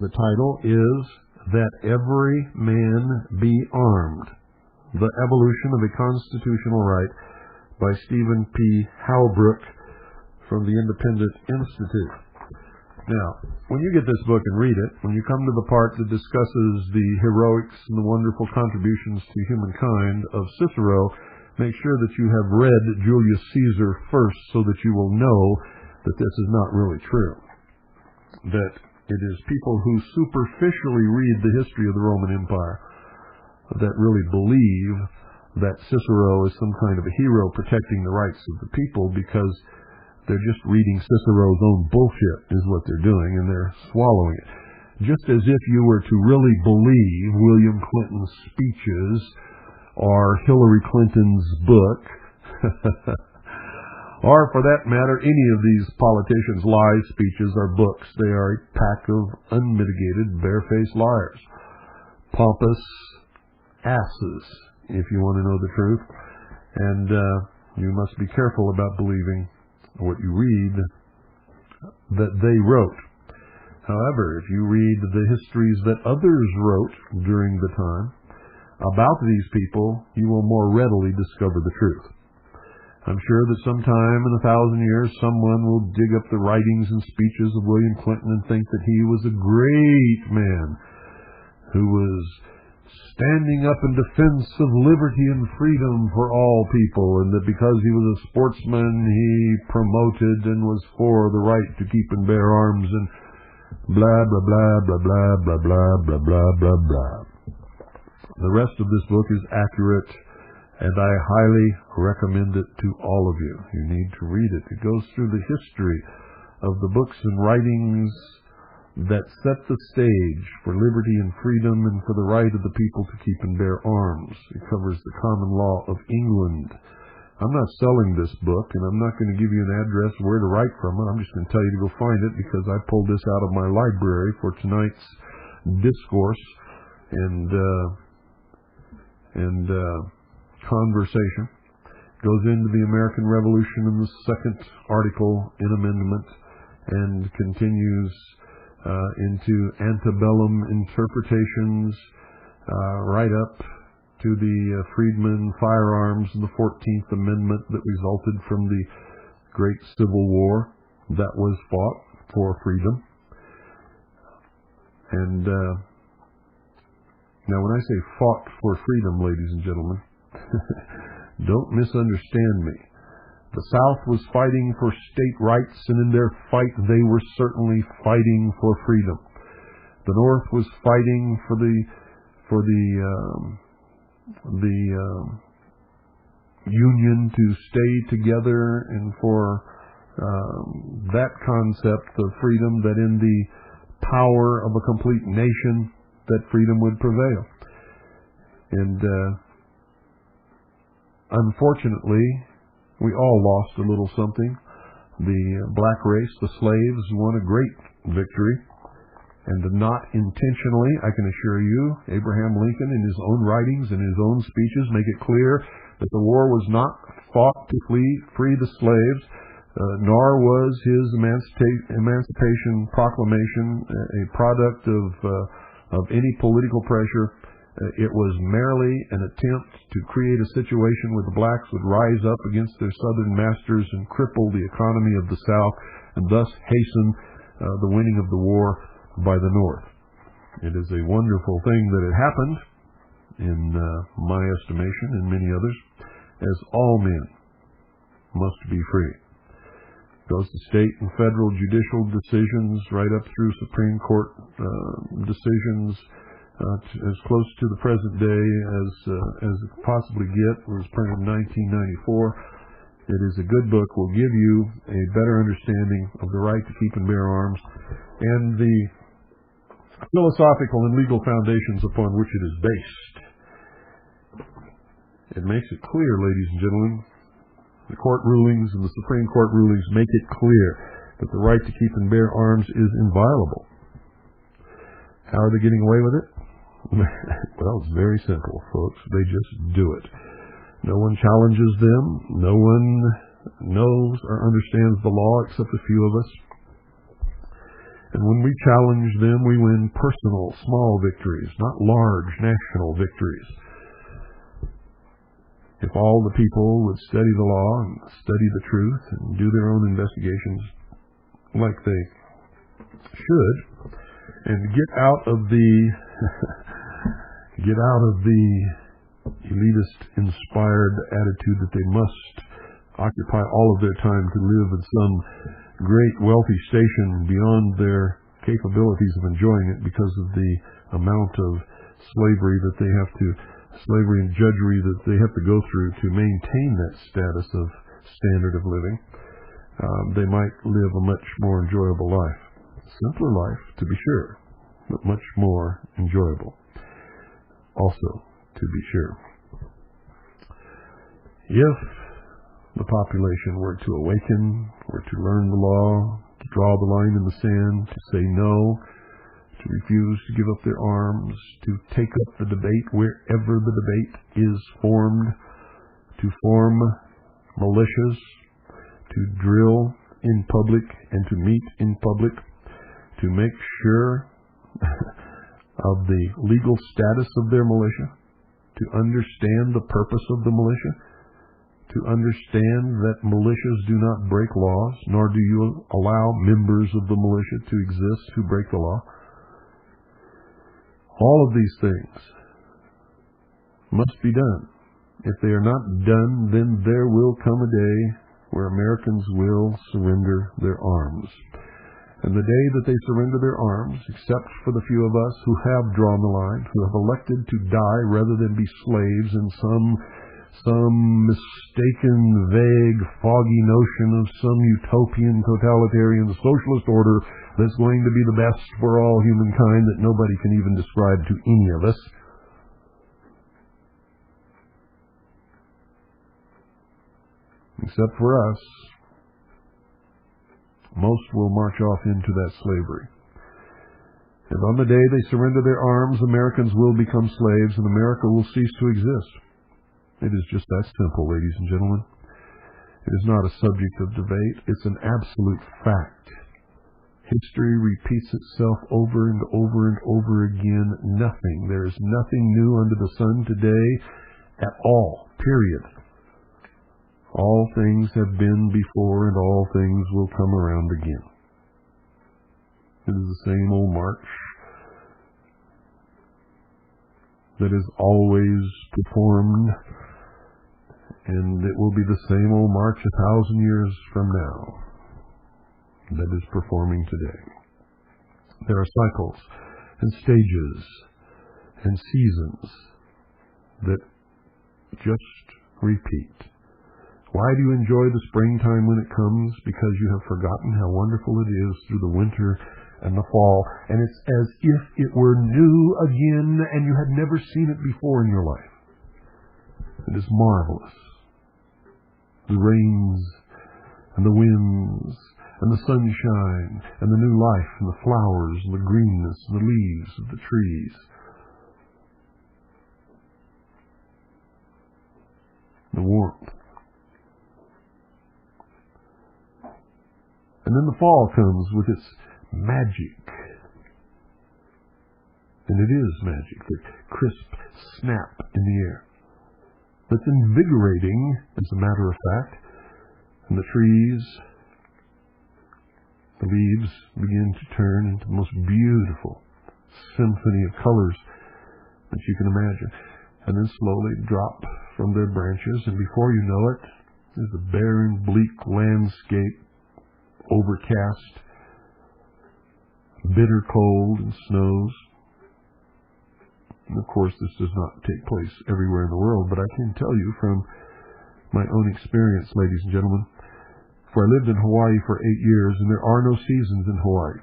The title is That Every Man Be Armed, The Evolution of a Constitutional Right by Stephen P. Halbrook from the Independent Institute. Now, when you get this book and read it, when you come to the part that discusses the heroics and the wonderful contributions to humankind of Cicero, make sure that you have read Julius Caesar first so that you will know that this is not really true. That it is people who superficially read the history of the Roman Empire that really believe that Cicero is some kind of a hero protecting the rights of the people, because they're just reading Cicero's own bullshit is what they're doing, and they're swallowing it. Just as if you were to really believe William Clinton's speeches or Hillary Clinton's book, or for that matter, any of these politicians' lies, speeches, or books. They are a pack of unmitigated, barefaced liars. Pompous asses, if you want to know the truth. And you must be careful about believing what you read that they wrote. However, if you read the histories that others wrote during the time about these people, you will more readily discover the truth. I'm sure that sometime in 1,000 years, someone will dig up the writings and speeches of William Clinton and think that he was a great man who was standing up in defense of liberty and freedom for all people, and that because he was a sportsman, he promoted and was for the right to keep and bear arms, and blah, blah, blah, blah, blah, blah, blah, blah, blah, blah, blah. The rest of this book is accurate, and I highly recommend it to all of you. You need to read it. It goes through the history of the books and writings that set the stage for liberty and freedom and for the right of the people to keep and bear arms. It covers the common law of England. I'm not selling this book, and I'm not going to give you an address where to write from it. I'm just going to tell you to go find it, because I pulled this out of my library for tonight's discourse and conversation. Goes into the American Revolution in the second article in amendment, and continues into antebellum interpretations right up to the Freedmen Firearms and the 14th Amendment that resulted from the Great Civil War that was fought for freedom. And now when I say fought for freedom, ladies and gentlemen, don't misunderstand me. The South was fighting for state rights, and in their fight they were certainly fighting for freedom. The North was fighting for the Union to stay together, and for that concept of freedom, that in the power of a complete nation that freedom would prevail. And unfortunately, we all lost a little something. The black race, the slaves, won a great victory, and not intentionally, I can assure you. Abraham Lincoln, in his own writings and his own speeches, make it clear that the war was not fought to free the slaves, nor was his Emancipation Proclamation a product of any political pressure. It was merely an attempt to create a situation where the blacks would rise up against their southern masters and cripple the economy of the South, and thus hasten the winning of the war by the North. It is a wonderful thing that it happened, in my estimation and many others, as all men must be free. It goes to state and federal judicial decisions, right up through Supreme Court decisions, as close to the present day as it possibly get. It was printed in 1994. It is a good book. Will give you a better understanding of the right to keep and bear arms, and the philosophical and legal foundations upon which it is based. It makes it clear, ladies and gentlemen, the court rulings and the Supreme Court rulings make it clear that the right to keep and bear arms is inviolable. How are they getting away with it? Well, it's very simple, folks. They just do it. No one challenges them. No one knows or understands the law except a few of us. And when we challenge them, we win personal, small victories, not large national victories. If all the people would study the law and study the truth and do their own investigations like they should, and get out of the elitist inspired attitude that they must occupy all of their time to live in some great wealthy station beyond their capabilities of enjoying it because of the amount of slavery and judgery that they have to go through to maintain that status of standard of living, they might live a much more enjoyable life. Simpler life, to be sure, but much more enjoyable also, to be sure. If the population were to awaken, were to learn the law, to draw the line in the sand, to say no, to refuse to give up their arms, to take up the debate wherever the debate is formed, to form militias, to drill in public and to meet in public, to make sure of the legal status of their militia, to understand the purpose of the militia, to understand that militias do not break laws, nor do you allow members of the militia to exist who break the law. All of these things must be done. If they are not done, then there will come a day where Americans will surrender their arms. And the day that they surrender their arms, except for the few of us who have drawn the line, who have elected to die rather than be slaves in some mistaken, vague, foggy notion of some utopian, totalitarian, socialist order that's going to be the best for all humankind that nobody can even describe to any of us. Except for us, most will march off into that slavery. And on the day they surrender their arms, Americans will become slaves and America will cease to exist. It is just that simple, ladies and gentlemen. It is not a subject of debate. It's an absolute fact. History repeats itself over and over and over again. There is nothing new under the sun today at all, period. All things have been before and all things will come around again. It is the same old march that is always performed, and it will be the same old march 1,000 years from now that is performing today. There are cycles and stages and seasons that just repeat. Why do you enjoy the springtime when it comes? Because you have forgotten how wonderful it is through the winter and the fall, and it's as if it were new again and you had never seen it before in your life. It is marvelous. The rains and the winds and the sunshine and the new life and the flowers and the greenness and the leaves of the trees. The warmth. And then the fall comes with its magic. And it is magic, the crisp snap in the air. That's invigorating, as a matter of fact. And the trees, the leaves begin to turn into the most beautiful symphony of colors that you can imagine. And then slowly drop from their branches, and before you know it, there's a barren, bleak landscape, overcast, bitter cold, and snows. And of course, this does not take place everywhere in the world, but I can tell you from my own experience, ladies and gentlemen, for I lived in Hawaii for 8 years, and there are no seasons in Hawaii.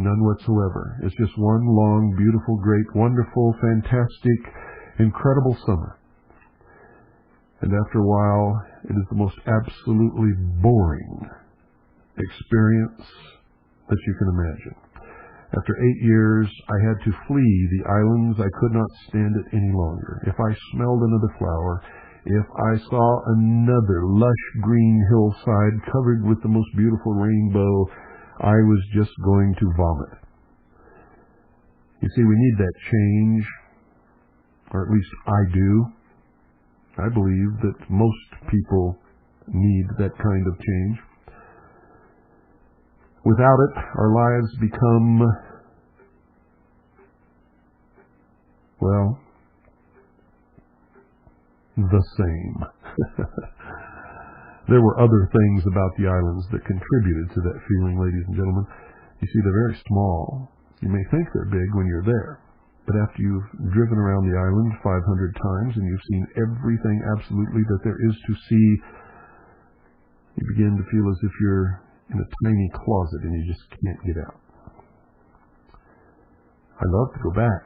None whatsoever. It's just one long, beautiful, great, wonderful, fantastic, incredible summer. And after a while, it is the most absolutely boring experience that you can imagine. After 8 years, I had to flee the islands. I could not stand it any longer. If I smelled another flower, if I saw another lush green hillside covered with the most beautiful rainbow, I was just going to vomit. You see, we need that change, or at least I do. I believe that most people need that kind of change. Without it, our lives become, well, the same. There were other things about the islands that contributed to that feeling, ladies and gentlemen. You see, they're very small. You may think they're big when you're there, but after you've driven around the island 500 times and you've seen everything absolutely that there is to see, you begin to feel as if you're in a tiny closet and you just can't get out. I'd love to go back.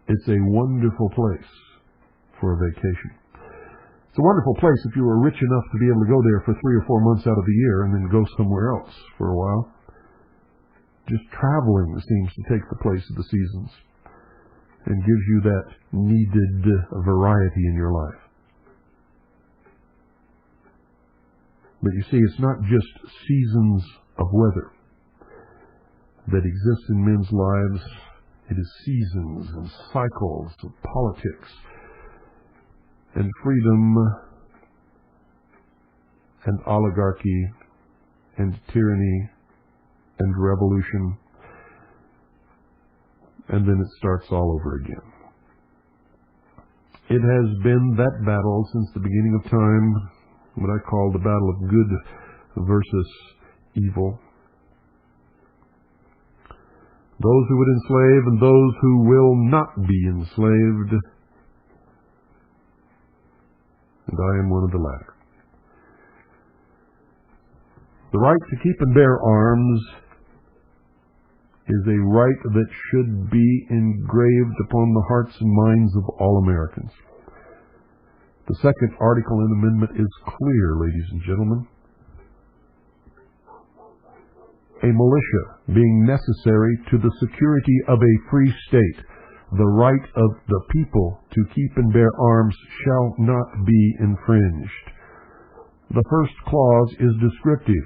It's a wonderful place for a vacation. It's a wonderful place if you were rich enough to be able to go there for 3 or 4 months out of the year and then go somewhere else for a while. Just traveling seems to take the place of the seasons and gives you that needed variety in your life. But you see, it's not just seasons of weather that exist in men's lives. It is seasons and cycles of politics and freedom and oligarchy and tyranny and revolution. And then it starts all over again. It has been that battle since the beginning of time, what I call the battle of good versus evil. Those who would enslave and those who will not be enslaved. And I am one of the latter. The right to keep and bear arms is a right that should be engraved upon the hearts and minds of all Americans. The second article in the amendment is clear, ladies and gentlemen. A militia being necessary to the security of a free state, the right of the people to keep and bear arms shall not be infringed. The first clause is descriptive.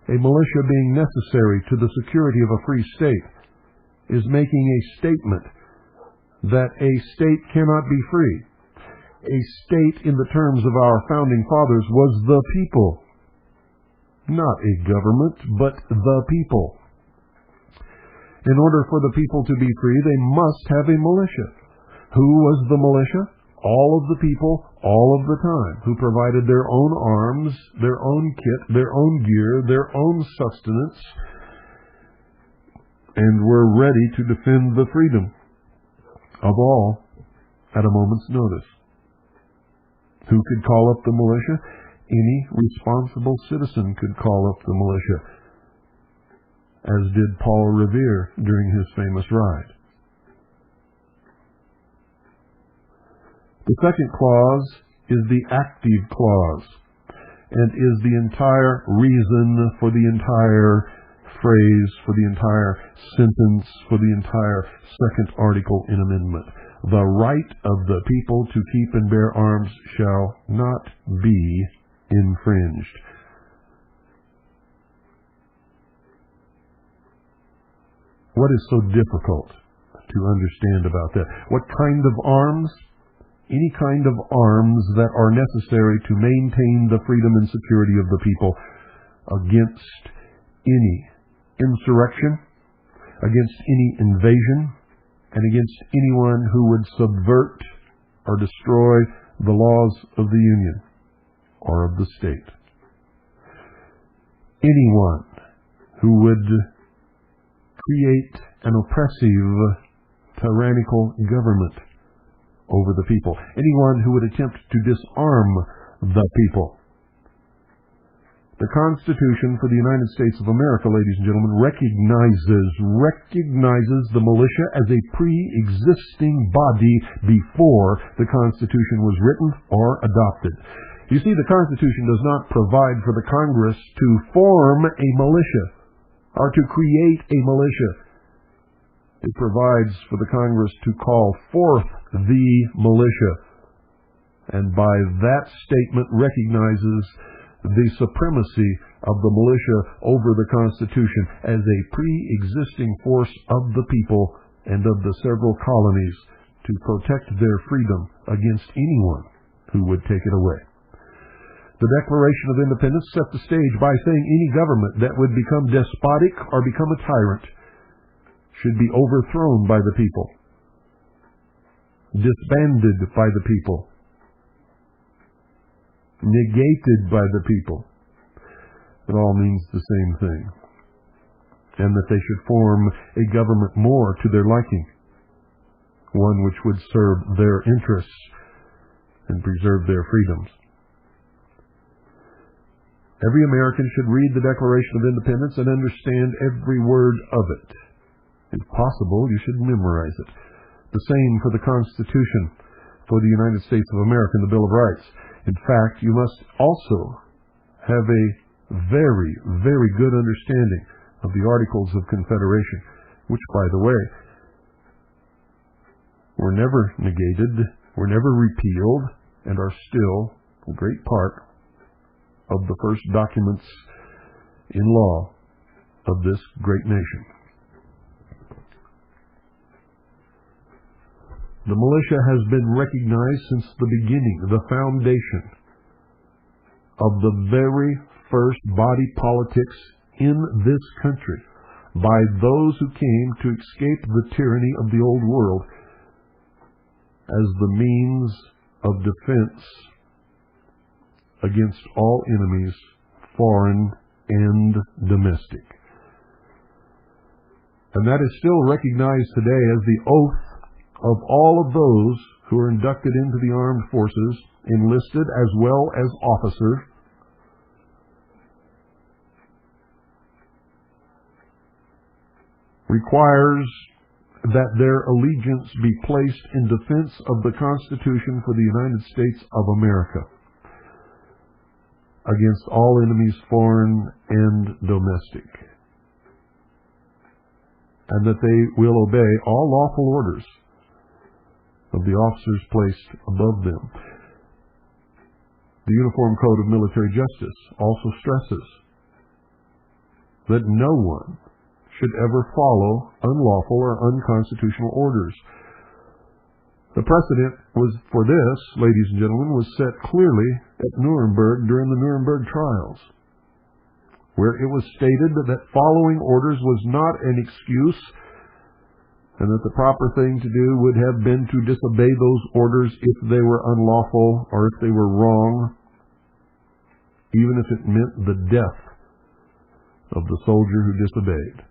A militia being necessary to the security of a free state is making a statement that a state cannot be free. A state, in the terms of our founding fathers, was the people. Not a government, but the people. In order for the people to be free, they must have a militia. Who was the militia? All of the people, all of the time, who provided their own arms, their own kit, their own gear, their own sustenance, and were ready to defend the freedom of all at a moment's notice. Who could call up the militia? Any responsible citizen could call up the militia, as did Paul Revere during his famous ride. The second clause is the active clause, and is the entire reason for the entire phrase, for the entire sentence, for the entire second article in amendment. The right of the people to keep and bear arms shall not be infringed. What is so difficult to understand about that? What kind of arms? Any kind of arms that are necessary to maintain the freedom and security of the people against any insurrection, against any invasion, and against anyone who would subvert or destroy the laws of the Union or of the state. Anyone who would create an oppressive, tyrannical government over the people. Anyone who would attempt to disarm the people. The Constitution for the United States of America, ladies and gentlemen, recognizes the militia as a pre-existing body before the Constitution was written or adopted. You see, the Constitution does not provide for the Congress to form a militia or to create a militia. It provides for the Congress to call forth the militia, and by that statement recognizes the supremacy of the militia over the Constitution as a pre-existing force of the people and of the several colonies to protect their freedom against anyone who would take it away. The Declaration of Independence set the stage by saying any government that would become despotic or become a tyrant should be overthrown by the people, disbanded by the people, negated by the people. It all means the same thing. And that they should form a government more to their liking, one which would serve their interests and preserve their freedoms. Every American should read the Declaration of Independence and understand every word of it. If possible, you should memorize it. The same for the Constitution for the United States of America and the Bill of Rights. In fact, you must also have a very, very good understanding of the Articles of Confederation, which, by the way, were never negated, were never repealed, and are still a great part of the first documents in law of this great nation. The militia has been recognized since the beginning, the foundation of the very first body politics in this country, by those who came to escape the tyranny of the old world as the means of defense against all enemies, foreign and domestic. And that is still recognized today as the oath of all of those who are inducted into the armed forces, enlisted as well as officers, requires that their allegiance be placed in defense of the Constitution for the United States of America against all enemies, foreign and domestic, and that they will obey all lawful orders of the officers placed above them. The Uniform Code of Military Justice also stresses that no one should ever follow unlawful or unconstitutional orders. The precedent for this, ladies and gentlemen, was set clearly at Nuremberg during the Nuremberg trials, where it was stated that following orders was not an excuse, and that the proper thing to do would have been to disobey those orders if they were unlawful or if they were wrong, even if it meant the death of the soldier who disobeyed.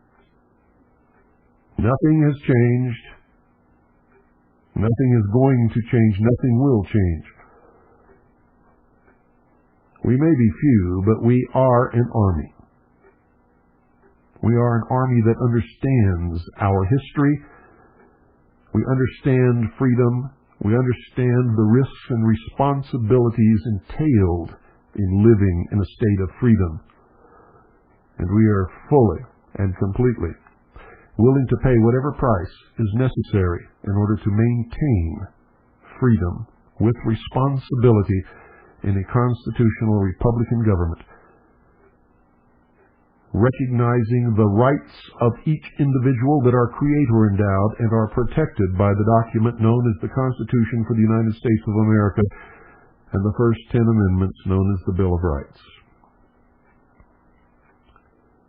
Nothing has changed. Nothing is going to change. Nothing will change. We may be few, but we are an army. We are an army that understands our history. We understand freedom. We understand the risks and responsibilities entailed in living in a state of freedom. And we are fully and completely willing to pay whatever price is necessary in order to maintain freedom with responsibility in a constitutional republican government, recognizing the rights of each individual that our Creator endowed and are protected by the document known as the Constitution for the United States of America and the first 10 amendments known as the Bill of Rights.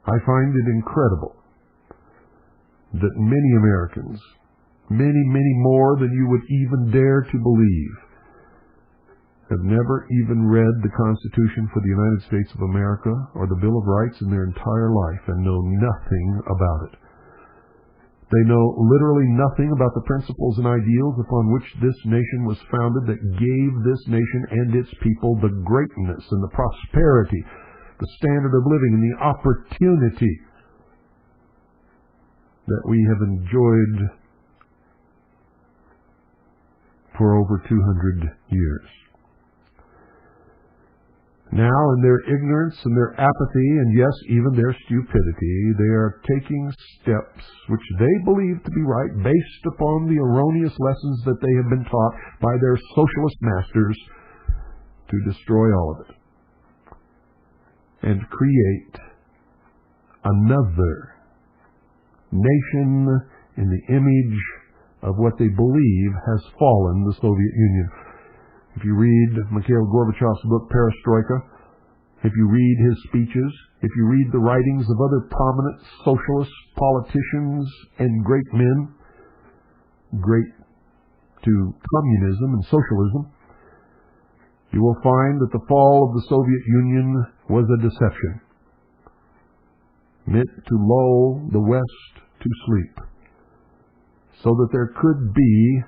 I find it incredible that many Americans, many more than you would even dare to believe, have never even read the Constitution for the United States of America or the Bill of Rights in their entire life and know nothing about it. They know literally nothing about the principles and ideals upon which this nation was founded, that gave this nation and its people the greatness and the prosperity, the standard of living, and the opportunity that we have enjoyed for over 200 years. Now, in their ignorance and their apathy, and yes, even their stupidity, they are taking steps which they believe to be right based upon the erroneous lessons that they have been taught by their socialist masters to destroy all of it. and create another nation in the image of what they believe has fallen the Soviet Union. If you read Mikhail Gorbachev's book, Perestroika, if you read his speeches, if you read the writings of other prominent socialist politicians and great men, great to communism and socialism, you will find that the fall of the Soviet Union was a deception, meant to lull the West to sleep, so that there could be,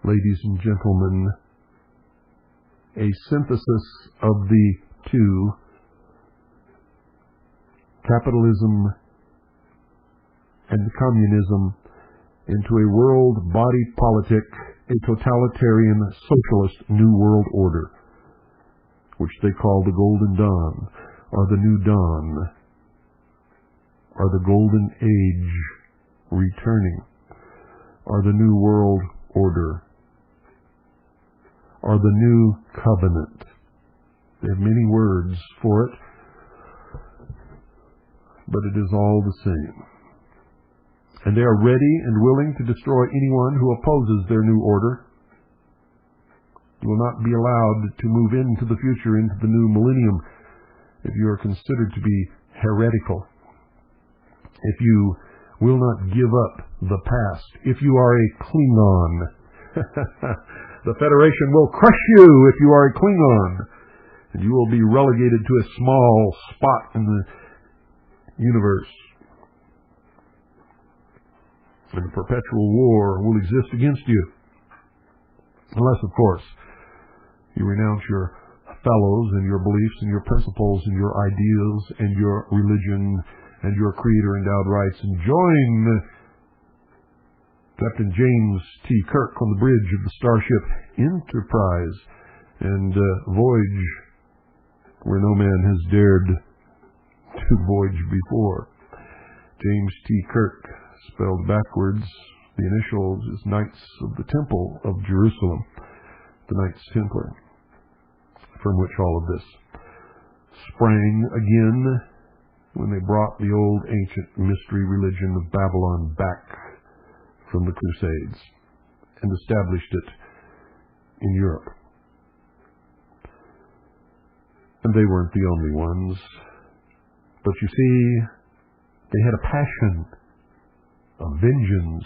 ladies and gentlemen, a synthesis of the two, capitalism and communism, into a world body politic, a totalitarian socialist new world order, which they call the Golden Dawn, or the New Dawn, or the Golden Age returning, or the New World Order, or the New Covenant. They have many words for it, but it is all the same. And they are ready and willing to destroy anyone who opposes their new order. You will not be allowed to move into the future, into the new millennium, if you are considered to be heretical. If you will not give up the past. If you are a Klingon. The Federation will crush you if you are a Klingon. And you will be relegated to a small spot in the universe. And a perpetual war will exist against you. Unless, of course, you renounce your fellows and your beliefs and your principles and your ideals and your religion and your creator-endowed rights and join Captain James T. Kirk on the bridge of the Starship Enterprise and voyage where no man has dared to voyage before. James T. Kirk, spelled backwards, the initials is Knights of the Temple of Jerusalem, the Knights Templar, from which all of this sprang again when they brought the old ancient mystery religion of Babylon back from the Crusades and established it in Europe. And they weren't the only ones. But you see, they had a passion of vengeance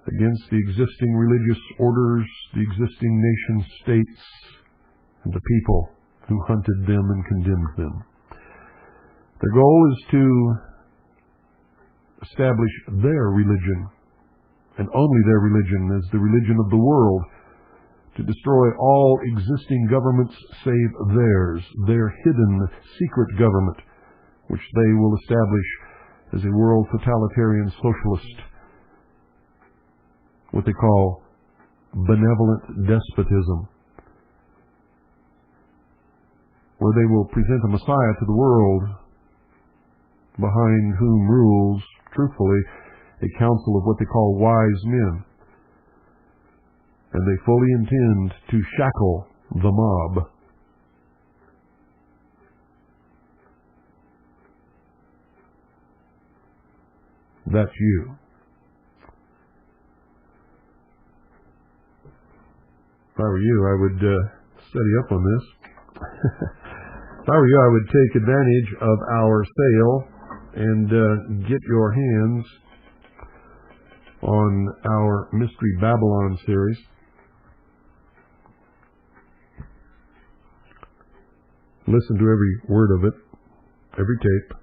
against the existing religious orders, the existing nation states, and the people who hunted them and condemned them. Their goal is to establish their religion, and only their religion, as the religion of the world, to destroy all existing governments save theirs, their hidden secret government, which they will establish as a world totalitarian socialist, what they call benevolent despotism, where they will present a Messiah to the world, behind whom rules, truthfully, a council of what they call wise men. And they fully intend to shackle the mob. That's you. If I were you, I would study up on this. If I were you, I would take advantage of our sale and get your hands on our Mystery Babylon series. Listen to every word of it, every tape,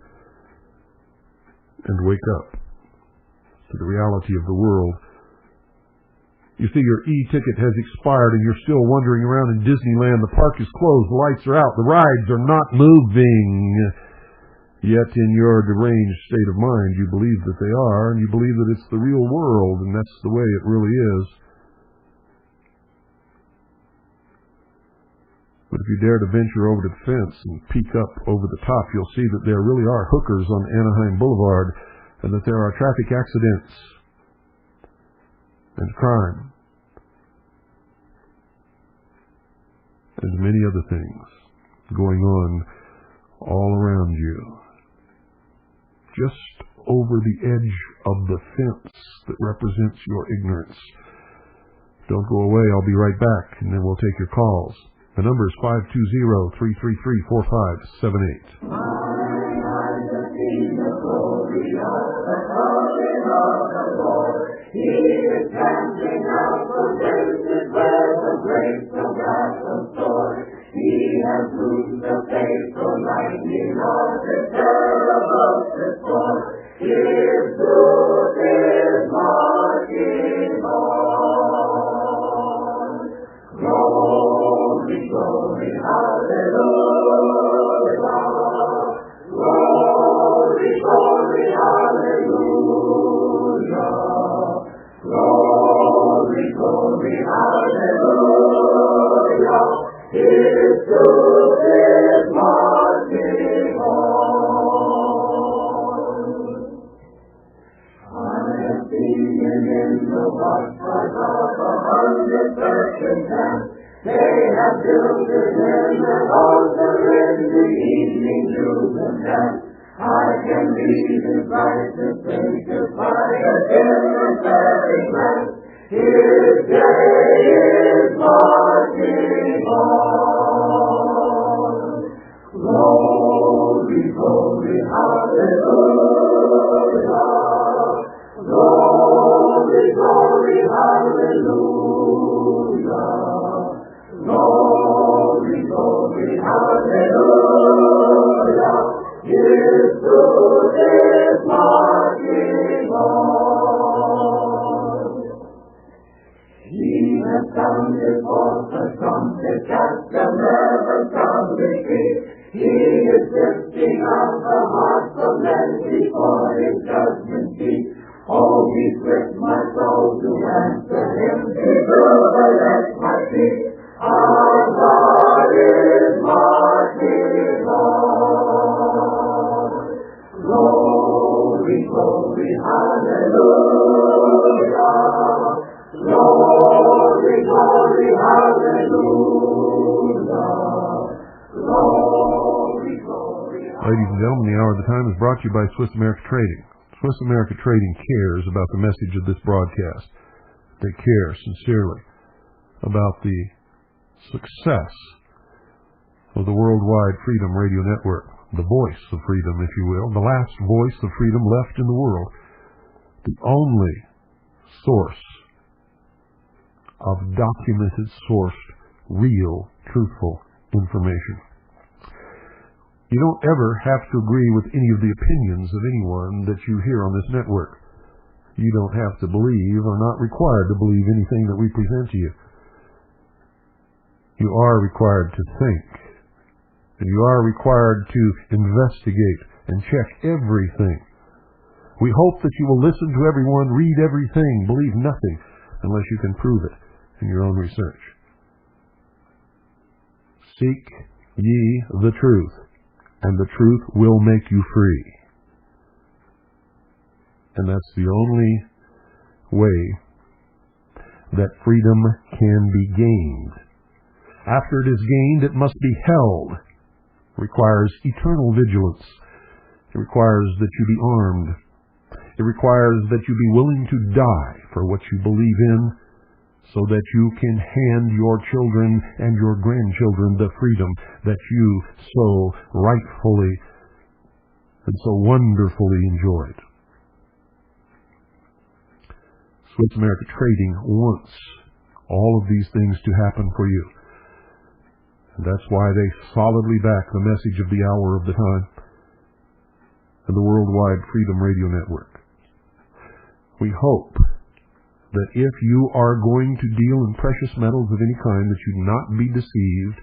and wake up to the reality of the world. You see, your e-ticket has expired and you're still wandering around in Disneyland. The park is closed, the lights are out, the rides are not moving. Yet in your deranged state of mind, you believe that they are, and you believe that it's the real world, and that's the way it really is. But if you dare to venture over to the fence and peek up over the top, you'll see that there really are hookers on Anaheim Boulevard, and that there are traffic accidents and crime and many other things going on all around you, just over the edge of the fence that represents your ignorance. Don't go away. I'll be right back, and then we'll take your calls. The number is 520-333-4578. He is camping out the places where the grapes of wrath are stored. He has loosed the faithful lightning of his terrible restore. His truth is marching on. Glory, glory, hallelujah. Glory, glory, hallelujah. Glory, glory, hallelujah. His truth is marching on. I have seen him in the watchfires of 100 searching camps. They have builded him an altar in the evening dews and dance. I can read his righteous faces by a dim and fairy glance. His day is marching on. Glory, glory, hallelujah. Glory, glory, hallelujah. Glory, glory, hallelujah. His truth is marching on. He has sounded forth the trumpet that shall never sound retreat. He is lifting up the hearts of men before his judgment seat. Oh, be swift, my soul, to answer him. Be jubilant, my feet. Our God is marching on. Glory, glory, hallelujah. Glory, glory, hallelujah. Glory, glory, hallelujah. Ladies and gentlemen, the Hour of the Time is brought to you by Swiss America Trading. Swiss America Trading cares about the message of this broadcast. They care sincerely about the success of the Worldwide Freedom Radio Network, the voice of freedom, if you will, the last voice of freedom left in the world, the only source of documented, sourced, real, truthful information. You don't ever have to agree with any of the opinions of anyone that you hear on this network. You don't have to believe or not required to believe anything that we present to you. You are required to think. And you are required to investigate and check everything. We hope that you will listen to everyone, read everything, believe nothing, unless you can prove it in your own research. Seek ye the truth, and the truth will make you free. And that's the only way that freedom can be gained. After it is gained, it must be held. It requires eternal vigilance. It requires that you be armed. It requires that you be willing to die for what you believe in, so that you can hand your children and your grandchildren the freedom that you so rightfully and so wonderfully enjoyed. Swiss America Trading wants all of these things to happen for you. And that's why they solidly back the message of the Hour of the Time and the Worldwide Freedom Radio Network. We hope that if you are going to deal in precious metals of any kind, that you not be deceived,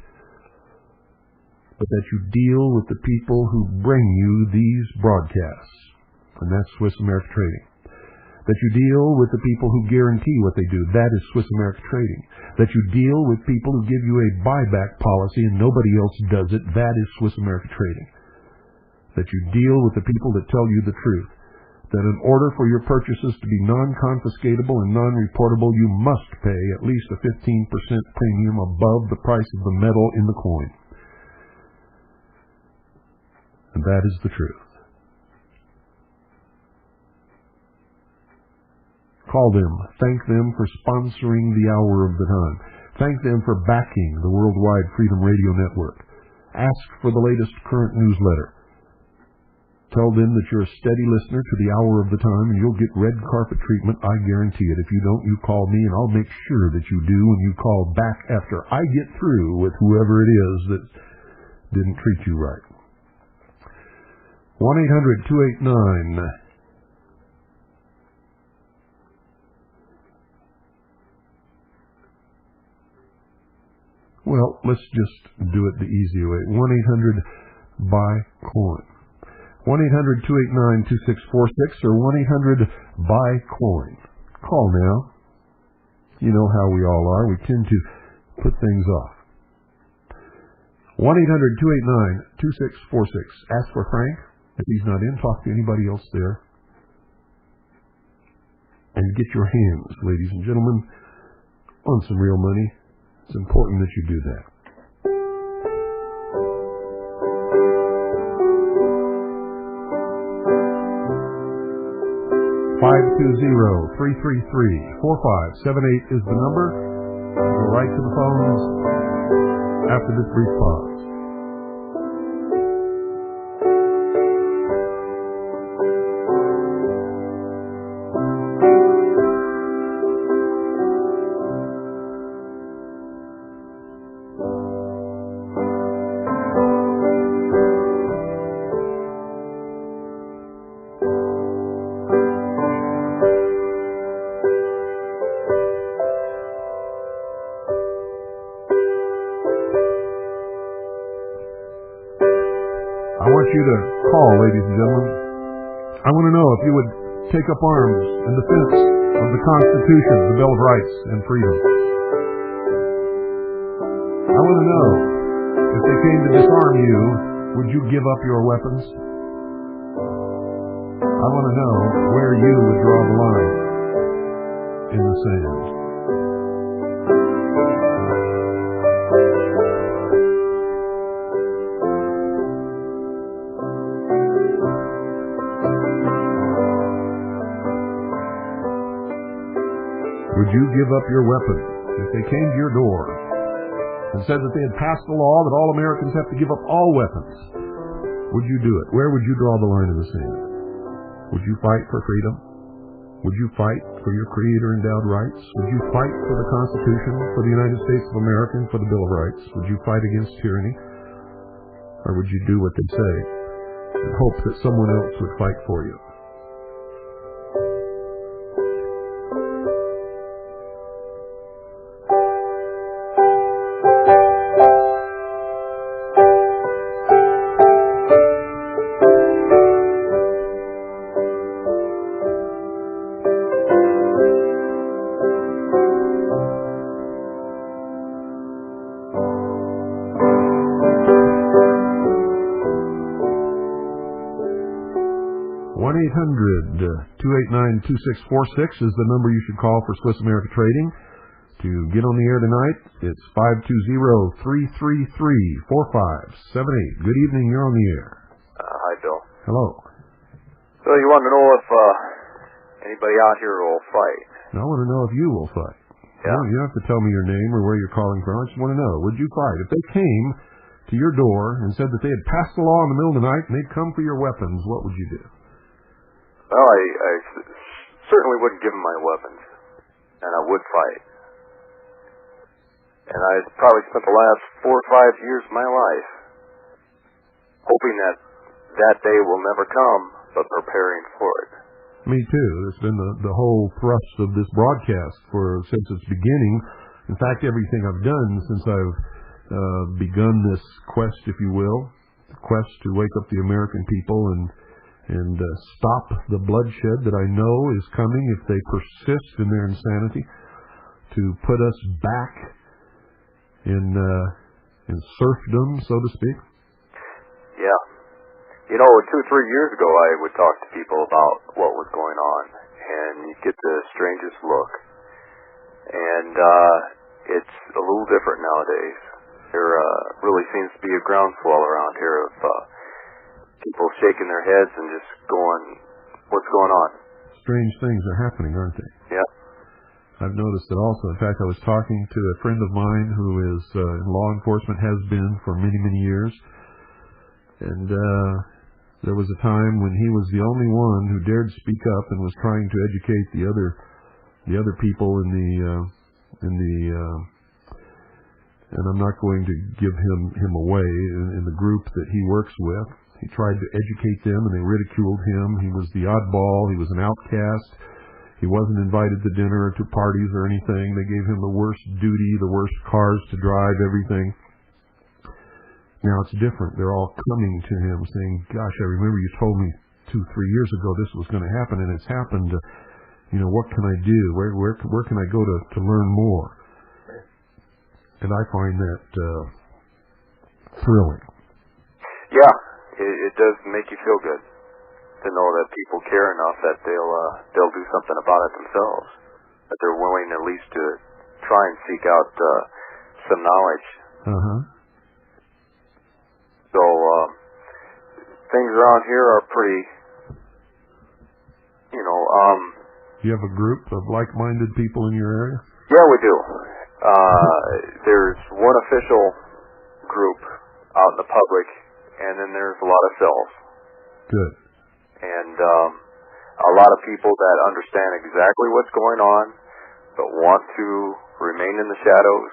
but that you deal with the people who bring you these broadcasts. And that's Swiss America Trading. That you deal with the people who guarantee what they do. That is Swiss America Trading. That you deal with people who give you a buyback policy and nobody else does it. That is Swiss America Trading. That you deal with the people that tell you the truth. That in order for your purchases to be non-confiscatable and non-reportable, you must pay at least a 15% premium above the price of the metal in the coin. And that is the truth. Call them. Thank them for sponsoring the Hour of the Time. Thank them for backing the Worldwide Freedom Radio Network. Ask for the latest current newsletter. Tell them that you're a steady listener to the Hour of the Time, and you'll get red carpet treatment, I guarantee it. If you don't, you call me, and I'll make sure that you do, and you call back after I get through with whoever it is that didn't treat you right. 1-800-289. Well, let's just do it the easy way. 1-800-BUY-COIN. 1-800-289-2646 or 1-800-BUY-COIN. Call now. You know how we all are. We tend to put things off. 1-800-289-2646. Ask for Frank. If he's not in, talk to anybody else there. And get your hands, ladies and gentlemen, on some real money. It's important that you do that. 520-333-4578 is the number. Go right to the phones after this brief pause. You to call, ladies and gentlemen. I want to know if you would take up arms in defense of the Constitution, the Bill of Rights and Freedom. I want to know if they came to disarm you, would you give up your weapons? I want to know where you would draw the line in the sand. Would you give up your weapons if they came to your door and said that they had passed a law that all Americans have to give up all weapons? Would you do it? Where would you draw the line in the sand? Would you fight for freedom? Would you fight for your Creator-endowed rights? Would you fight for the Constitution, for the United States of America, and for the Bill of Rights? Would you fight against tyranny? Or would you do what they say and hope that someone else would fight for you? (1-800-289-2646) is the number you should call for Swiss America Trading. To get on the air tonight, it's 520-333-4578. Good evening, you're on the air. Hi, Bill. Hello. So you want to know if anybody out here will fight? I want to know if you will fight. Yeah. You don't have to tell me your name or where you're calling from. I just want to know, would you fight? If they came to your door and said that they had passed the law in the middle of the night and they'd come for your weapons, what would you do? Well, I certainly wouldn't give them my weapons, and I would fight. And I probably spent the last 4 or 5 years of my life hoping that that day will never come, but preparing for it. Me too. It's been the whole thrust of this broadcast since its beginning. In fact, everything I've done since I've begun this quest, if you will, the quest to wake up the American people and stop the bloodshed that I know is coming if they persist in their insanity, to put us back in serfdom, so to speak. Yeah. You know, 2 or 3 years ago, I would talk to people about what was going on, and you get the strangest look. And it's a little different nowadays. There really seems to be a groundswell around here of people shaking their heads and just going, what's going on? Strange things are happening, aren't they? Yeah. I've noticed it also. In fact, I was talking to a friend of mine who is in law enforcement, has been for many, many years. And there was a time when he was the only one who dared speak up and was trying to educate the other people and I'm not going to give him away in the group that he works with. He tried to educate them, and they ridiculed him. He was the oddball. He was an outcast. He wasn't invited to dinner or to parties or anything. They gave him the worst duty, the worst cars to drive, everything. Now it's different. They're all coming to him saying, gosh, I remember you told me 2-3 years ago this was going to happen, and it's happened. What can I do? Where can I go to learn more? And I find that thrilling. Yeah, it does make you feel good to know that people care enough that they'll do something about it themselves, that they're willing at least to try and seek out some knowledge. So things around here are pretty, Do you have a group of like-minded people in your area? Yeah, we do. There's one official group out in the public, and then there's a lot of cells. Good. And a lot of people that understand exactly what's going on, but want to remain in the shadows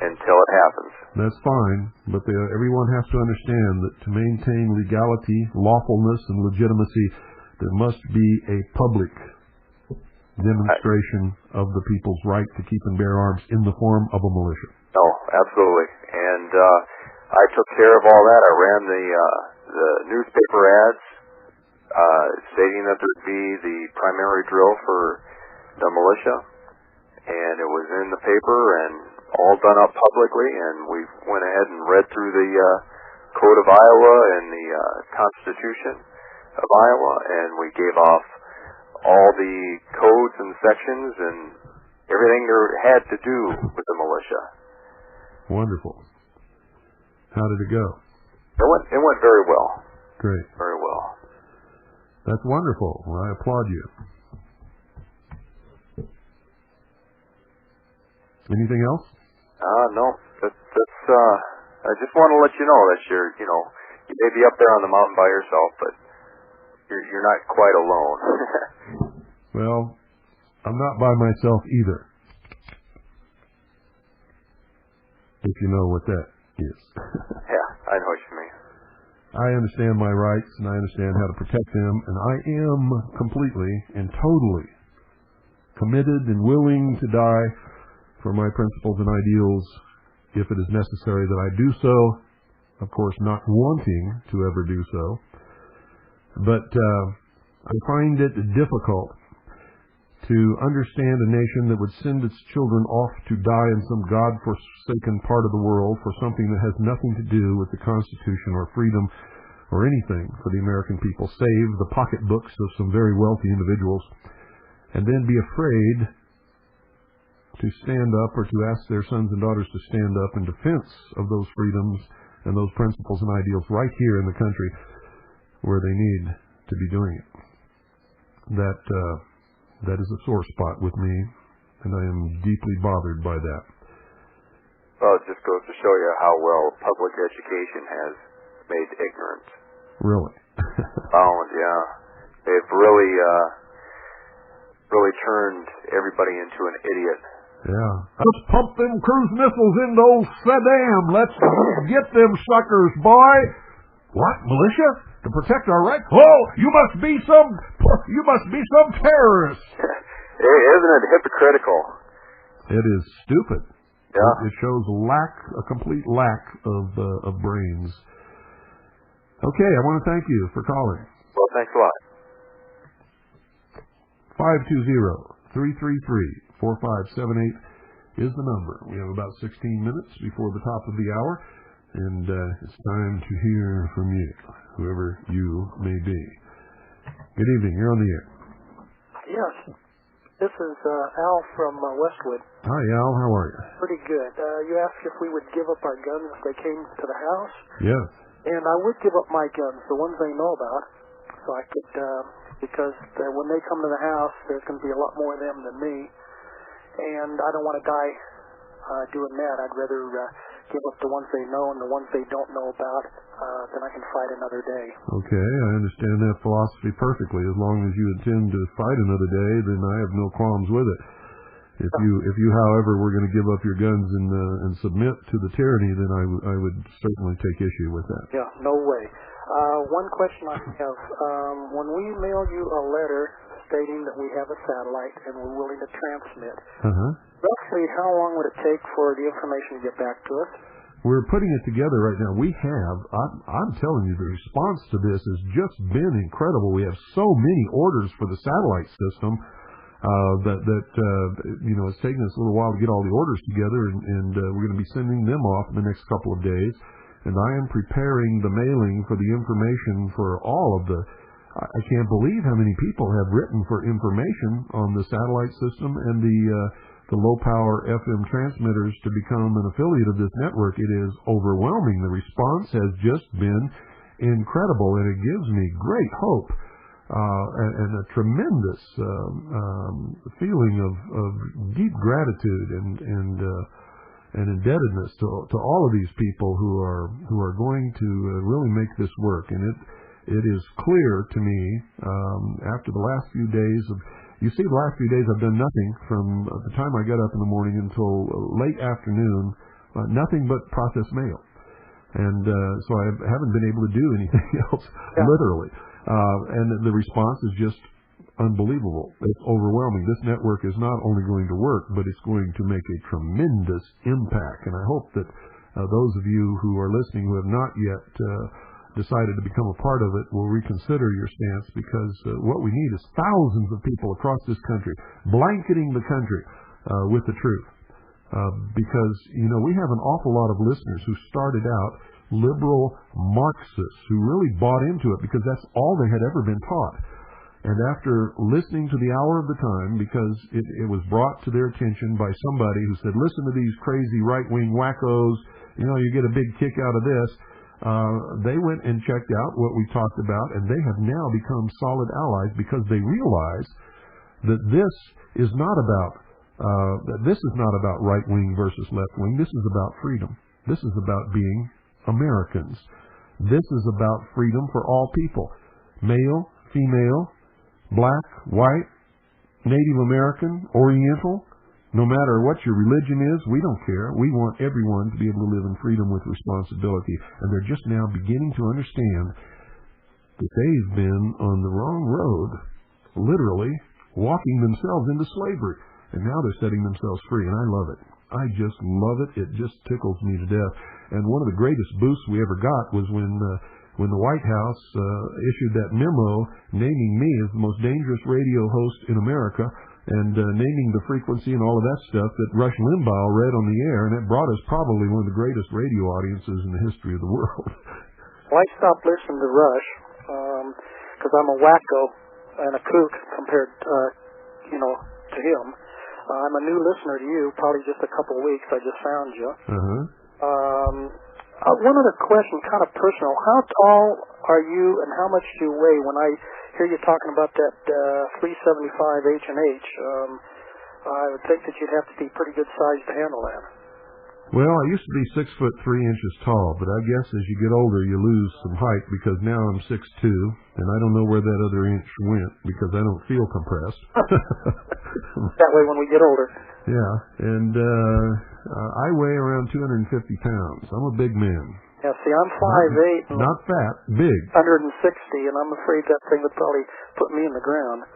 until it happens. That's fine, but everyone has to understand that to maintain legality, lawfulness, and legitimacy, there must be a public demonstration of the people's right to keep and bear arms in the form of a militia. No, absolutely. And I took care of all that. I ran the newspaper ads stating that there'd be the primary drill for the militia, and it was in the paper and all done up publicly, and we went ahead and read through the Code of Iowa and the Constitution of Iowa, and we gave off all the codes and sections and everything there had to do with the militia. Wonderful. How did it go? It went very well. Great. Very well. That's wonderful. Well, I applaud you. Anything else? No. That's I just want to let you know that you may be up there on the mountain by yourself, but you're not quite alone. Well, I'm not by myself either. If you know what that is. Yeah, I know what you mean. I understand my rights, and I understand how to protect them, and I am completely and totally committed and willing to die for my principles and ideals if it is necessary that I do so, of course not wanting to ever do so. But I find it difficult to understand a nation that would send its children off to die in some God-forsaken part of the world for something that has nothing to do with the Constitution or freedom or anything for the American people, save the pocketbooks of some very wealthy individuals, and then be afraid to stand up or to ask their sons and daughters to stand up in defense of those freedoms and those principles and ideals right here in the country where they need to be doing it. That is a sore spot with me, and I am deeply bothered by that. Well, it just goes to show you how well public education has made ignorance. Really? Bound, yeah. They've really turned everybody into an idiot. Yeah. Let's pump them cruise missiles into old Saddam. Let's get them suckers, boy. What, militia? To protect our rights? Oh, you must be some terrorist. Isn't it hypocritical? It is stupid. Yeah. It shows a complete lack of brains. Okay, I want to thank you for calling. Well, thanks a lot. 520-333-4578 is the number. We have about 16 minutes before the top of the hour, and it's time to hear from you, whoever you may be. Good evening. You're on the air. Yes. This is Al from Westwood. Hi, Al. How are you? Pretty good. You asked if we would give up our guns if they came to the house. Yes. And I would give up my guns, the ones they know about, so I could, because when they come to the house, there's going to be a lot more of them than me, and I don't want to die doing that. I'd rather give up the ones they know, and the ones they don't know about, then I can fight another day. Okay, I understand that philosophy perfectly. As long as you intend to fight another day, then I have no qualms with it. If you, however, were going to give up your guns and submit to the tyranny, then I would certainly take issue with that. Yeah, no way. One question I have: when we mail you a letter stating that we have a satellite and we're willing to transmit, roughly how long would it take for the information to get back to us? We're putting it together right now. We have, I'm telling you, the response to this has just been incredible. We have so many orders for the satellite system. It's taken us a little while to get all the orders together, and we're going to be sending them off in the next couple of days. And I am preparing the mailing for the information for all of the. I can't believe how many people have written for information on the satellite system and the low power FM transmitters to become an affiliate of this network. It is overwhelming. The response has just been incredible, and it gives me great hope. And a tremendous feeling of deep gratitude and indebtedness to all of these people who are going to really make this work. And it is clear to me after the last few days of, you see, the last few days I've done nothing from the time I got up in the morning until late afternoon, nothing but process mail. And so I haven't been able to do anything else, literally. And the response is just unbelievable. It's overwhelming. This network is not only going to work, but it's going to make a tremendous impact. And I hope that those of you who are listening who have not yet decided to become a part of it will reconsider your stance, because what we need is thousands of people across this country blanketing the country with the truth. Because, we have an awful lot of listeners who started out liberal Marxists who really bought into it because that's all they had ever been taught. And after listening to the Hour of the Time, because it was brought to their attention by somebody who said, listen to these crazy right-wing wackos, you get a big kick out of this, they went and checked out what we talked about, and they have now become solid allies because they realize that this is not about right-wing versus left-wing. This is about freedom. This is about being Americans. This is about freedom for all people. Male, female, black, white, Native American, Oriental, no matter what your religion is, we don't care. We want everyone to be able to live in freedom with responsibility. And they're just now beginning to understand that they've been on the wrong road, literally walking themselves into slavery. And now they're setting themselves free, and I love it. I just love it. It just tickles me to death. And one of the greatest boosts we ever got was when the White House issued that memo naming me as the most dangerous radio host in America, and naming the frequency and all of that stuff that Rush Limbaugh read on the air, and it brought us probably one of the greatest radio audiences in the history of the world. Well, I stopped listening to Rush because I'm a wacko and a kook compared, to him. I'm a new listener to you, probably just a couple of weeks. I just found you. One other question, kind of personal. How tall are you and how much do you weigh? When I hear you talking about that 375 H&H, I would think that you'd have to be pretty good size to handle that. Well, I used to be 6'3" tall, but I guess as you get older you lose some height, because now I'm 6'2", and I don't know where that other inch went because I don't feel compressed. That way when we get older. Yeah, and I weigh around 250 pounds. I'm a big man. Yeah, see, I'm 5'8". Not fat, big. 160, and I'm afraid that thing would probably put me in the ground.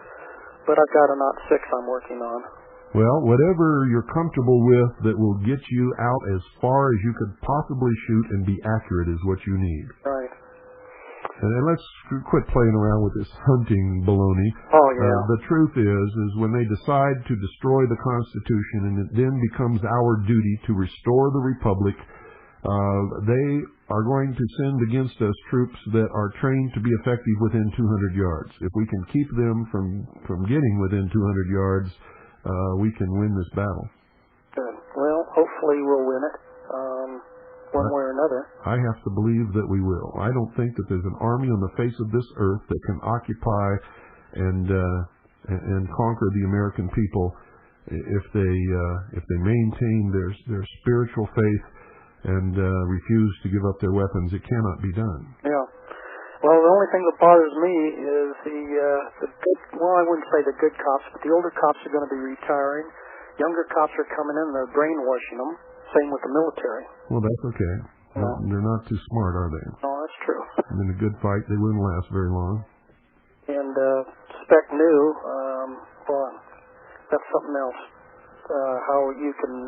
But I've got a 0.6 I'm working on. Well, whatever you're comfortable with that will get you out as far as you could possibly shoot and be accurate is what you need. Right. And let's quit playing around with this hunting baloney. Oh, yeah. The truth is when they decide to destroy the Constitution and it then becomes our duty to restore the Republic, they are going to send against us troops that are trained to be effective within 200 yards. If we can keep them from getting within 200 yards, we can win this battle. Good. Well, hopefully we'll win it. one way or another. I have to believe that we will. I don't think that there's an army on the face of this earth that can occupy and conquer the American people if they maintain their spiritual faith and refuse to give up their weapons. It cannot be done. Yeah. Well, the only thing that bothers me is the good, well, I wouldn't say the good cops, but the older cops are going to be retiring. Younger cops are coming in, they're brainwashing them. Same with the military. Well, that's okay. No. They're not too smart, are they? No, that's true. And in a good fight, they wouldn't last very long. And Spec New, well, that's something else. How you can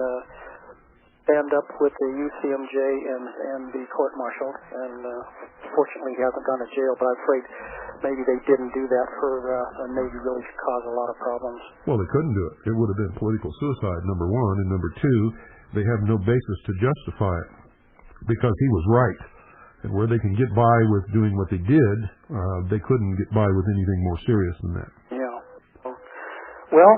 stand up with the UCMJ and be court-martialed. And fortunately, he hasn't gone to jail, but I'm afraid maybe they didn't do that for Navy really cause a lot of problems. Well, they couldn't do it. It would have been political suicide, number one. And number two, they have no basis to justify it because he was right. And where they can get by with doing what they did, they couldn't get by with anything more serious than that. Yeah. Well,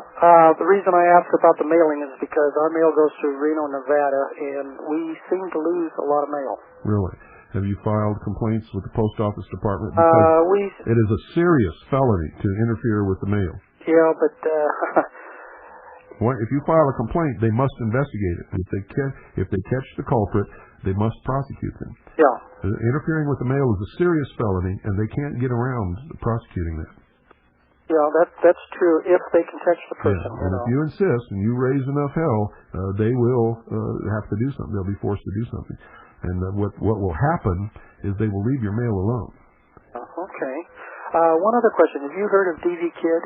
the reason I asked about the mailing is because our mail goes to Reno, Nevada, and we seem to lose a lot of mail. Really? Have you filed complaints with the Post Office Department? Because it is a serious felony to interfere with the mail. Yeah, but if you file a complaint, they must investigate it. If they catch the culprit, they must prosecute them. Yeah. Interfering with the mail is a serious felony, and they can't get around prosecuting that. Yeah, that's true. If they can catch the person. Yeah, and if you insist and you raise enough hell, they will have to do something. They'll be forced to do something. And what will happen is they will leave your mail alone. Okay. One other question. Have you heard of D.V. Kidd?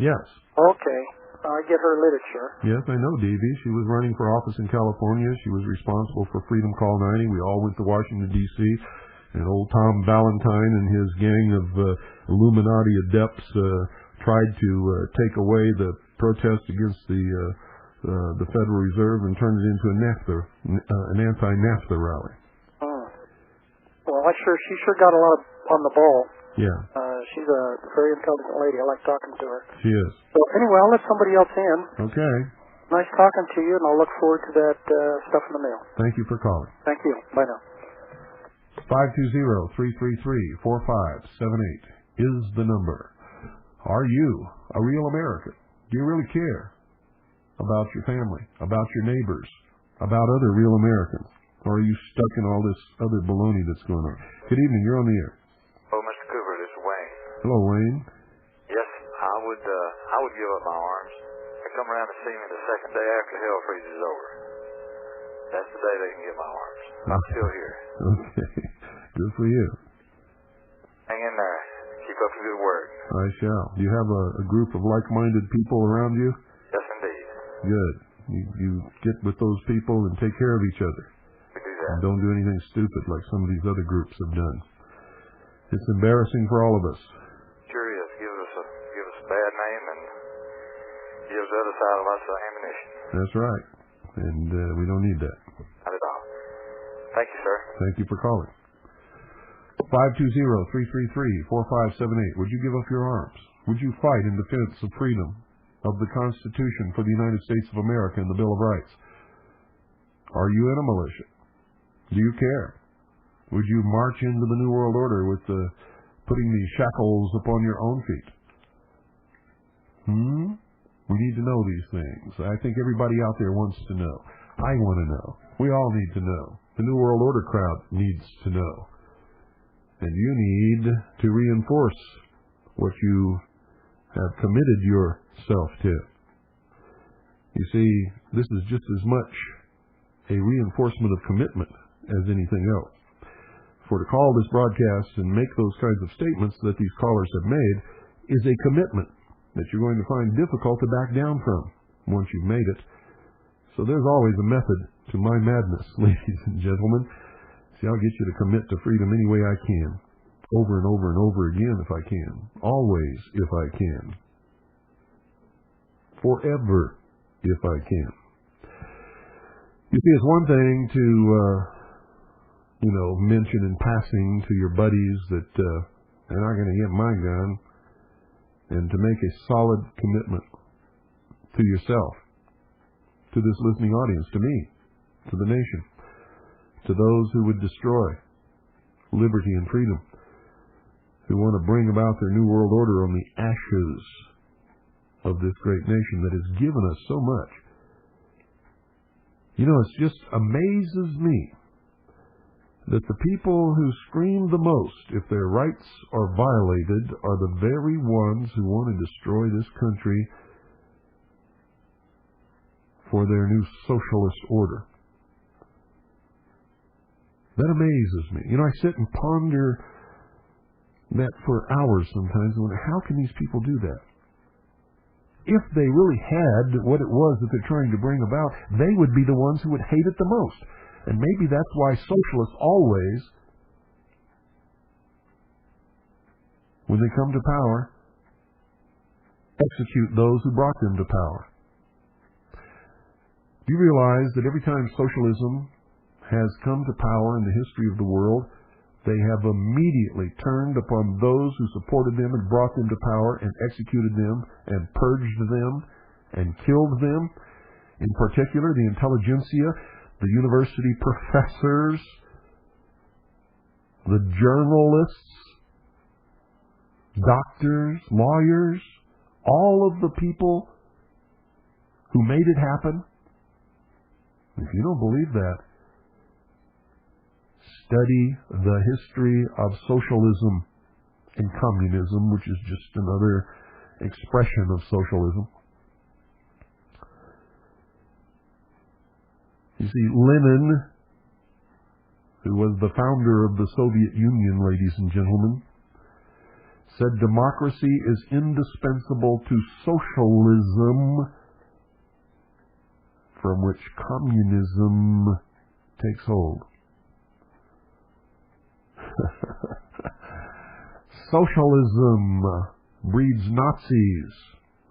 Yes. Okay. I get her literature. Yes, I know D.V. She was running for office in California. She was responsible for Freedom Call 90. We all went to Washington, D.C. And old Tom Ballantyne and his gang of Illuminati adepts tried to take away the protest against the Federal Reserve and turn it into an anti-NAFTA rally. Well, she sure got a lot on the ball. Yeah. She's a very intelligent lady. I like talking to her. She is. So anyway, I'll let somebody else in. Okay. Nice talking to you, and I'll look forward to that stuff in the mail. Thank you for calling. Thank you. Bye now. 520-333-4578 is the number. Are you a real American? Do you really care about your family, about your neighbors, about other real Americans? Or are you stuck in all this other baloney that's going on? Good evening. You're on the air. Oh, Mr. Cooper, this is Wayne. Hello, Wayne. Yes, I would give up my arms. They come around to see me the second day after hell freezes over. That's the day they can get my arms. I'm still here. Okay. Good for you. Hang in there. Keep up the good work. I shall. Do you have a group of like-minded people around you? Yes, indeed. Good. You get with those people and take care of each other. We do that. And don't do anything stupid like some of these other groups have done. It's embarrassing for all of us. Sure is. Gives us a bad name and gives the other side lots of ammunition. That's right. And we don't need that. Not at all. Thank you, sir. Thank you for calling. 520-333-4578. Would you give up your arms? Would you fight in defense of freedom, of the Constitution for the United States of America and the Bill of Rights? Are you in a militia? Do you care? Would you march into the New World Order with putting the shackles upon your own feet? We need to know these things. I think everybody out there wants to know. I want to know. We all need to know. The New World Order crowd needs to know. And you need to reinforce what you have committed yourself to. You see, this is just as much a reinforcement of commitment as anything else. For to call this broadcast and make those kinds of statements that these callers have made is a commitment that you're going to find difficult to back down from once you've made it. So there's always a method to my madness, ladies and gentlemen. See, I'll get you to commit to freedom any way I can, over and over and over again if I can, always if I can, forever if I can. You see, it's one thing to, mention in passing to your buddies that they're not going to get my gun, and to make a solid commitment to yourself, to this listening audience, to me, to the nation, to those who would destroy liberty and freedom, who want to bring about their new world order on the ashes of this great nation that has given us so much. You know, it just amazes me that the people who scream the most if their rights are violated are the very ones who want to destroy this country for their new socialist order. That amazes me. You know, I sit and ponder that for hours sometimes and wonder, how can these people do that? If they really had what it was that they're trying to bring about, they would be the ones who would hate it the most. And maybe that's why socialists always, when they come to power, execute those who brought them to power. Do you realize that every time socialism has come to power in the history of the world, they have immediately turned upon those who supported them and brought them to power and executed them and purged them and killed them? In particular, the intelligentsia, the university professors, the journalists, doctors, lawyers, all of the people who made it happen. If you don't believe that, study the history of socialism and communism, which is just another expression of socialism. You see, Lenin, who was the founder of the Soviet Union, ladies and gentlemen, said democracy is indispensable to socialism, from which communism takes hold. Socialism breeds Nazis,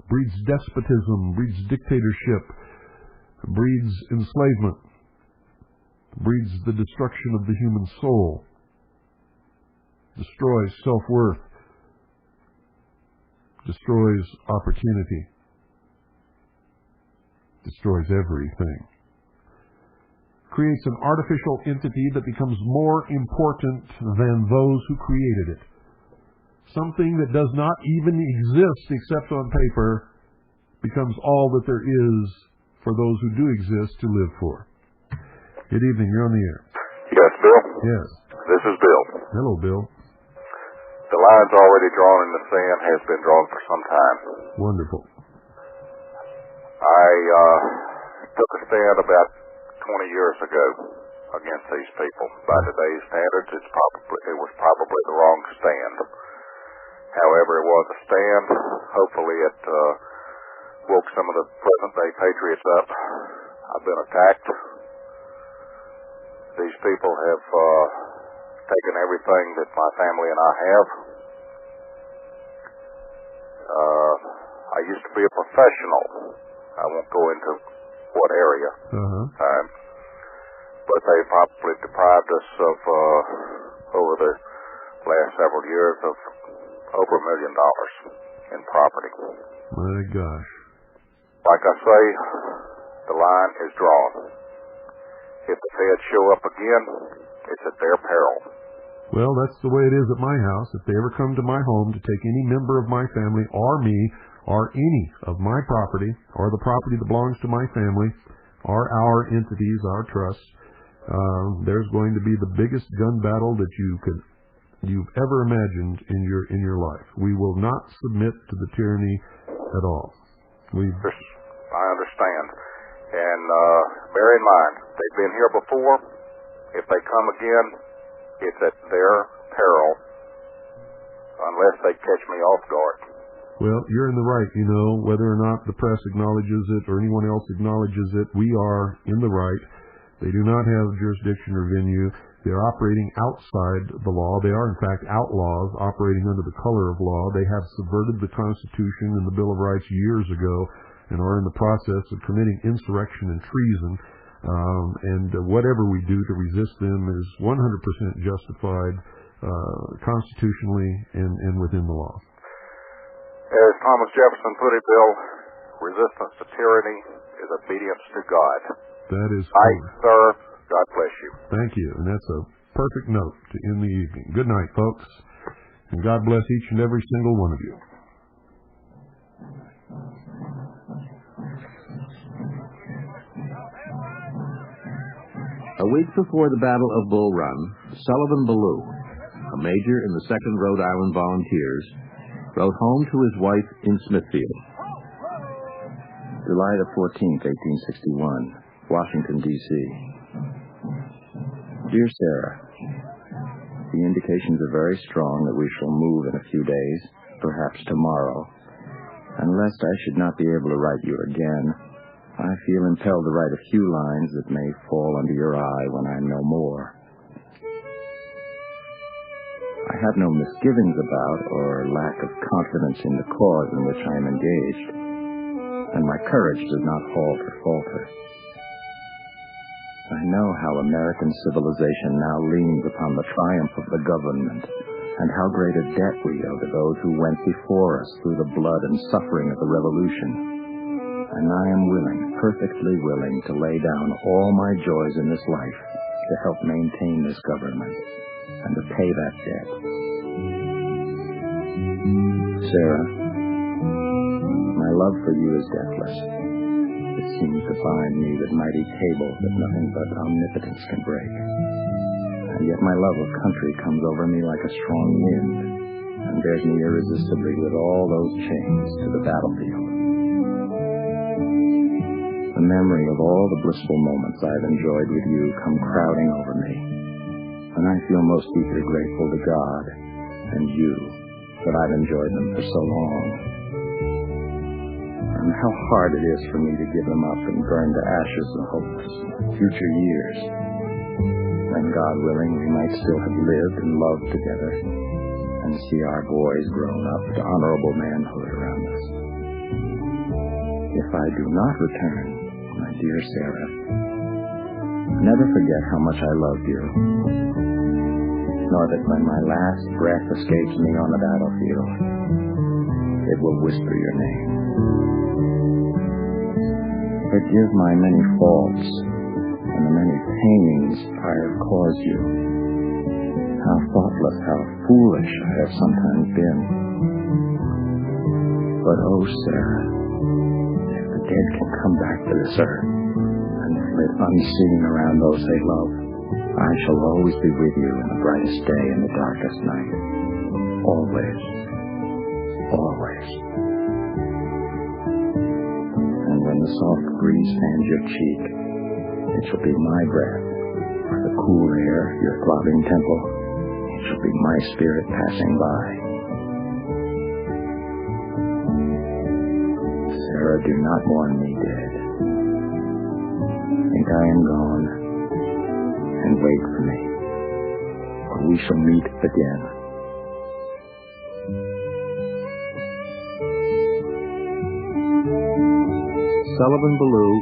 breeds despotism, breeds dictatorship, breeds enslavement, breeds the destruction of the human soul, destroys self-worth, destroys opportunity, destroys everything. Creates an artificial entity that becomes more important than those who created it. Something that does not even exist except on paper becomes all that there is for those who do exist to live for. Good evening, you're on the air. Yes, Bill? Yes. This is Bill. Hello, Bill. The line's already drawn in the sand, has been drawn for some time. Wonderful. I took a stand about 20 years ago against these people. By today's standards, it was probably the wrong stand. However, it was a stand. Hopefully it woke some of the present-day patriots up. I've been attacked. These people have taken everything that my family and I have. I used to be a professional. I won't go into what area. But they probably deprived us of, over the last several years, of over $1 million in property. My gosh. Like I say, the line is drawn. If the feds show up again, it's at their peril. Well, that's the way it is at my house. If they ever come to my home to take any member of my family or me or any of my property or the property that belongs to my family or our entities, our trusts, there's going to be the biggest gun battle that you've ever imagined in your life. We will not submit to the tyranny at all. I understand. And bear in mind, they've been here before. If they come again, it's at their peril, unless they catch me off guard. Well, you're in the right, you know, whether or not the press acknowledges it or anyone else acknowledges it, we are in the right. They do not have jurisdiction or venue. They're operating outside the law. They are, in fact, outlaws operating under the color of law. They have subverted the Constitution and the Bill of Rights years ago and are in the process of committing insurrection and treason. And whatever we do to resist them is 100% justified constitutionally and within the law. As Thomas Jefferson put it, Bill, resistance to tyranny is obedience to God. That is Fight, sir. God bless you. Thank you. And that's a perfect note to end the evening. Good night, folks. And God bless each and every single one of you. A week before the Battle of Bull Run, Sullivan Ballou, a major in the 2nd Rhode Island Volunteers, wrote home to his wife in Smithfield. July the 14th, 1861, Washington, D.C. Dear Sarah, the indications are very strong that we shall move in a few days, perhaps tomorrow. And lest I should not be able to write you again, I feel impelled to write a few lines that may fall under your eye when I know more. I have no misgivings about or lack of confidence in the cause in which I am engaged, and my courage does not halt or falter. I know how American civilization now leans upon the triumph of the government, and how great a debt we owe to those who went before us through the blood and suffering of the Revolution. And I am willing, perfectly willing, to lay down all my joys in this life to help maintain this government and to pay that debt. Sarah, my love for you is deathless. It seems to bind me with mighty cables that nothing but omnipotence can break. And yet my love of country comes over me like a strong wind and bears me irresistibly with all those chains to the battlefield. The memory of all the blissful moments I've enjoyed with you come crowding over me, and I feel most deeply grateful to God and you that I've enjoyed them for so long. And how hard it is for me to give them up and burn to ashes the hopes of future years, when, God willing, we might still have lived and loved together, and see our boys grown up to honorable manhood around us. If I do not return, my dear Sarah, never forget how much I loved you, nor that when my last breath escapes me on the battlefield, it will whisper your name. Forgive my many faults and the many pains I have caused you. How thoughtless, how foolish I have sometimes been. But oh, Sarah, if the dead can come back to this earth and flit unseen around those they love, I shall always be with you in the brightest day and the darkest night. Always. Always. And when the soft breeze fans your cheek, it shall be my breath, or the cool air, your throbbing temple. It shall be my spirit passing by. Sarah, do not mourn me dead. Think I am gone, and wait for me, for we shall meet again. Sullivan Ballou